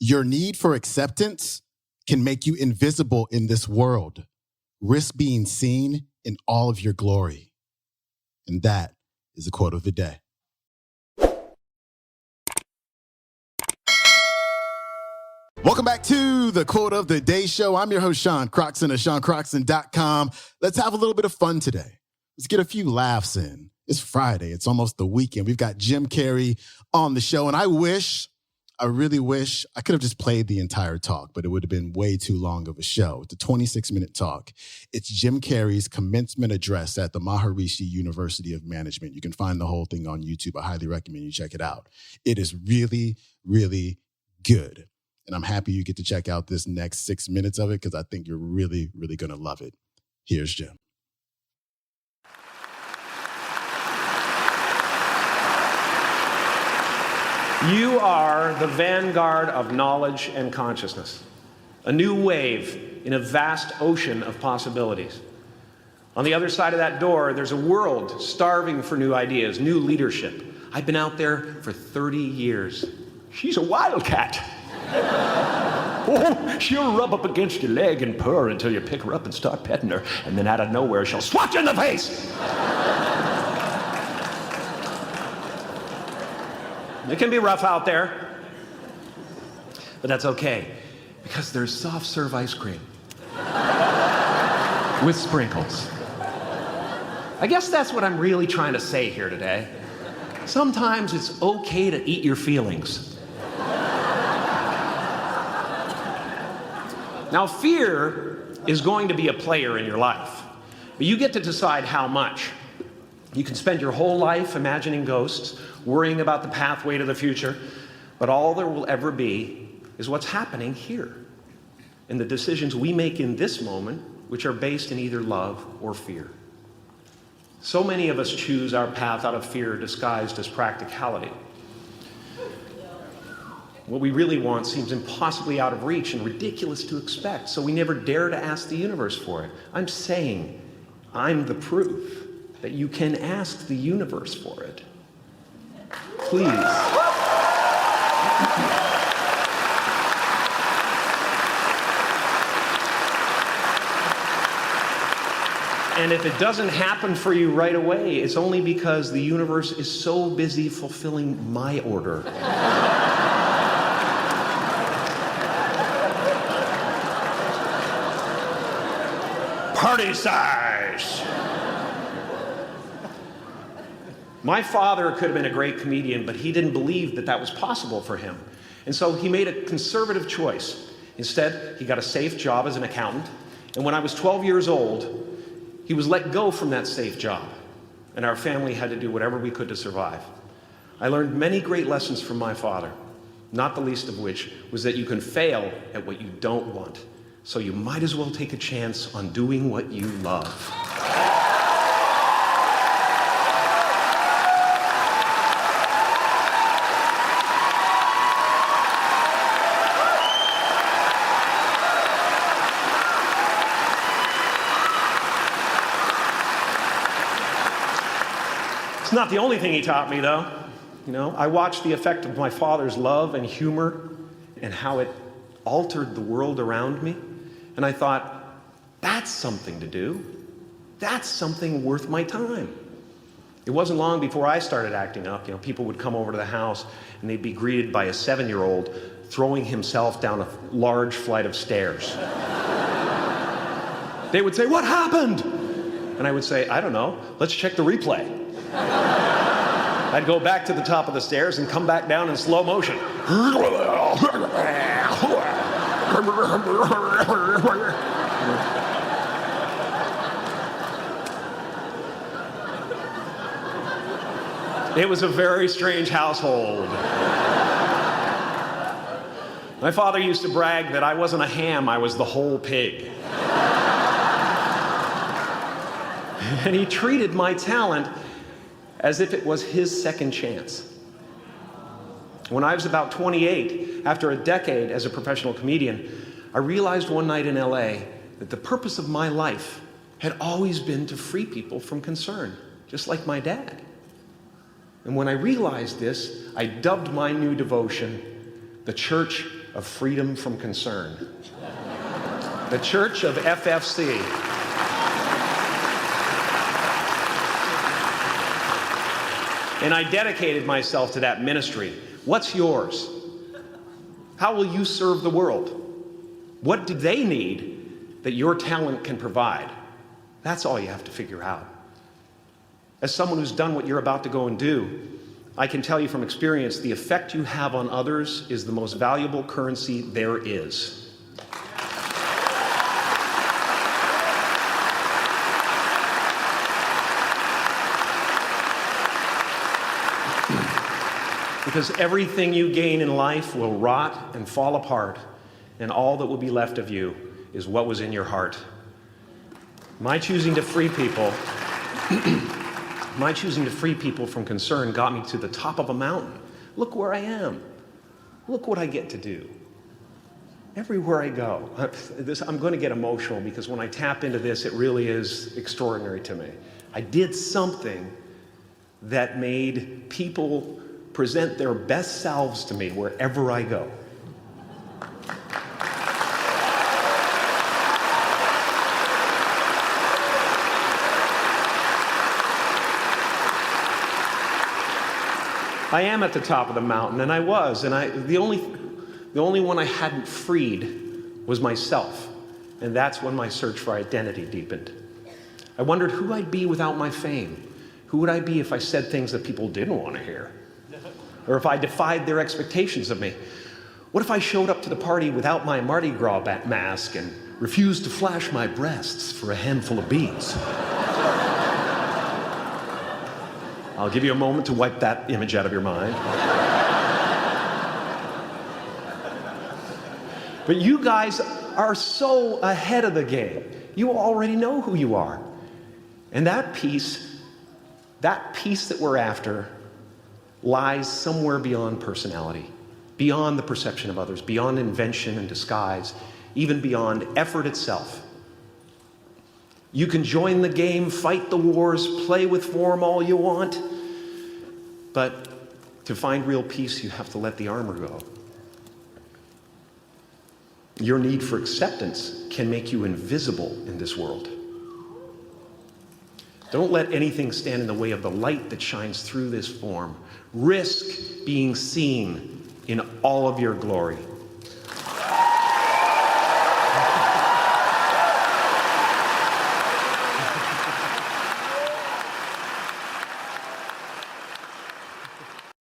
Your need for acceptance can make you invisible in this world. Risk being seen in all of your glory. And that is the quote of the day. Welcome back to the Quote of the Day show. I'm your host, Sean Croxton of SeanCroxton.com. Let's have a little bit of fun today. Let's get a few laughs in. It's Friday. It's almost the weekend. We've got Jim Carrey on the show, and I really wish I could have just played the entire talk, but it would have been way too long of a show. It's a 26-minute talk. It's Jim Carrey's commencement address at the Maharishi University of Management. You can find the whole thing on YouTube. I highly recommend you check it out. It is really, really good. And I'm happy you get to check out this next 6 minutes of it because I think you're really, really going to love it. Here's Jim. You are the vanguard of knowledge and consciousness, a new wave in a vast ocean of possibilities. On the other side of that door, there's a world starving for new ideas, new leadership. I've been out there for 30 years. She's a wildcat. Oh, she'll rub up against your leg and purr until you pick her up and start petting her, and then out of nowhere, she'll swat you in the face. It can be rough out there, but that's okay, because there's soft serve ice cream with sprinkles. I guess that's what I'm really trying to say here today. Sometimes it's okay to eat your feelings. Now, fear is going to be a player in your life, but you get to decide how much. You can spend your whole life imagining ghosts, worrying about the pathway to the future, but all there will ever be is what's happening here, and the decisions we make in this moment, which are based in either love or fear. So many of us choose our path out of fear disguised as practicality. What we really want seems impossibly out of reach and ridiculous to expect, so we never dare to ask the universe for it. I'm saying I'm the proof that you can ask the universe for it. Please. And if it doesn't happen for you right away, it's only because the universe is so busy fulfilling my order. Party size! My father could have been a great comedian, but he didn't believe that that was possible for him. And so he made a conservative choice. Instead, he got a safe job as an accountant. And when I was 12 years old, he was let go from that safe job. And our family had to do whatever we could to survive. I learned many great lessons from my father, not the least of which was that you can fail at what you don't want. So you might as well take a chance on doing what you love. It's not the only thing he taught me, though. You know, I watched the effect of my father's love and humor and how it altered the world around me. And I thought, that's something to do. That's something worth my time. It wasn't long before I started acting up. You know, people would come over to the house and they'd be greeted by a 7-year-old throwing himself down a large flight of stairs. They would say, "What happened?" And I would say, "I don't know. Let's check the replay." I'd go back to the top of the stairs and come back down in slow motion. It was a very strange household. My father used to brag that I wasn't a ham, I was the whole pig. And he treated my talent as if it was his second chance. When I was about 28, after a decade as a professional comedian, I realized one night in LA that the purpose of my life had always been to free people from concern, just like my dad. And when I realized this, I dubbed my new devotion the Church of freedom from concern. The Church of FFC. And I dedicated myself to that ministry. What's yours? How will you serve the world? What do they need that your talent can provide? That's all you have to figure out. As someone who's done what you're about to go and do, I can tell you from experience, the effect you have on others is the most valuable currency there is. Because everything you gain in life will rot and fall apart, and all that will be left of you is what was in your heart. My choosing to free people from concern got me to the top of a mountain. Look where I am. Look what I get to do. Everywhere I go. I'm going to get emotional because when I tap into this, it really is extraordinary to me. I did something that made people present their best selves to me wherever I go. I am at the top of the mountain, and I was, and the only one I hadn't freed was myself, and that's when my search for identity deepened. I wondered who I'd be without my fame. Who would I be if I said things that people didn't want to hear? Or if I defied their expectations of me? What if I showed up to the party without my Mardi Gras mask and refused to flash my breasts for a handful of beads? I'll give you a moment to wipe that image out of your mind. But you guys are so ahead of the game. You already know who you are. And that peace that we're after lies somewhere beyond personality, beyond the perception of others, beyond invention and disguise, even beyond effort itself. You can join the game, fight the wars, play with form all you want, but to find real peace, you have to let the armor go. Your need for acceptance can make you invisible in this world. Don't let anything stand in the way of the light that shines through this form. Risk being seen in all of your glory.